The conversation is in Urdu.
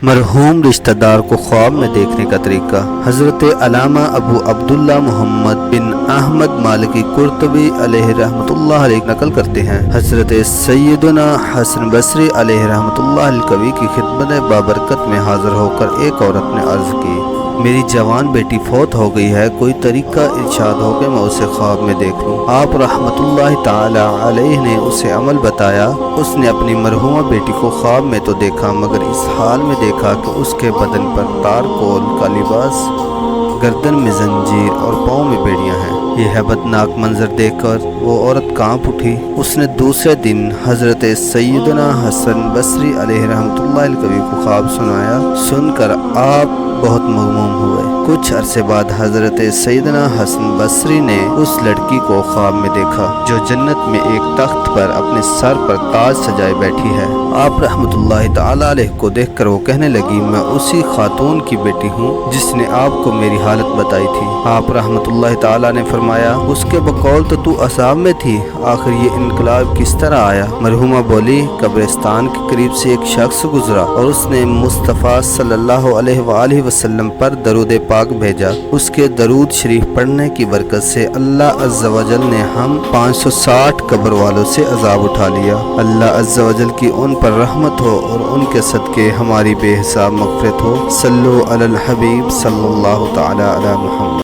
مرحوم رشتہ دار کو خواب میں دیکھنے کا طریقہ۔ حضرت علامہ ابو عبداللہ محمد بن احمد مالکی قرطبی علیہ رحمۃ اللہ علیہ نقل کرتے ہیں، حضرت سیدنا حسن بصری علیہ رحمۃ اللہ القوی کی خدمت بابرکت میں حاضر ہو کر ایک عورت نے عرض کی، میری جوان بیٹی فوت ہو گئی ہے، کوئی طریقہ ارشاد ہو کہ میں اسے خواب میں دیکھ لوں۔ آپ رحمۃ اللہ تعالی علیہ نے اسے عمل بتایا۔ اس نے اپنی مرحومہ بیٹی کو خواب میں تو دیکھا، مگر اس حال میں دیکھا کہ اس کے بدن پر تار کول کا لباس، گردن میں زنجیر اور پاؤں میں بیڑیاں ہیں۔ یہ ہیبتناک منظر دیکھ کر وہ عورت کانپ اٹھی۔ اس نے دوسرے دن حضرت سیدنا حسن بصری علیہ رحمۃ اللہ القوی کو خواب سنایا۔ سن کر آپ بہت مغموم ہوئے۔ کچھ عرصے بعد حضرت سیدنا حسن بصری نے اس لڑکی کو خواب میں دیکھا جو جنت میں ایک تخت پر اپنے سر پر تاج سجائے بیٹھی ہے۔ آپ رحمۃ اللہ تعالی علیہ کو دیکھ کر وہ کہنے لگی، میں اسی خاتون کی بیٹی ہوں جس نے آپ کو میری حالت بتائی تھی۔ آپ رحمۃ اللہ تعالی نے فرمایا، اس کے بقول تو عذاب میں تھی، آخر یہ انقلاب کس طرح آیا؟ مرحومہ بولی، قبرستان کے قریب سے ایک شخص گزرا اور اس نے مصطفیٰ صلی اللہ علیہ وآلہ وسلم پر درود پاک بھیجا۔ اس کے درود شریف پڑھنے کی برکت سے اللہ عز و جل نے ہم 560 قبر والوں سے عذاب اٹھا لیا۔ اللہ عز و جل کی ان پر رحمت ہو اور ان کے صدقے ہماری بے حساب مغفرت ہو۔ صلو علی الحبیب صلی اللہ تعالی علی محمد۔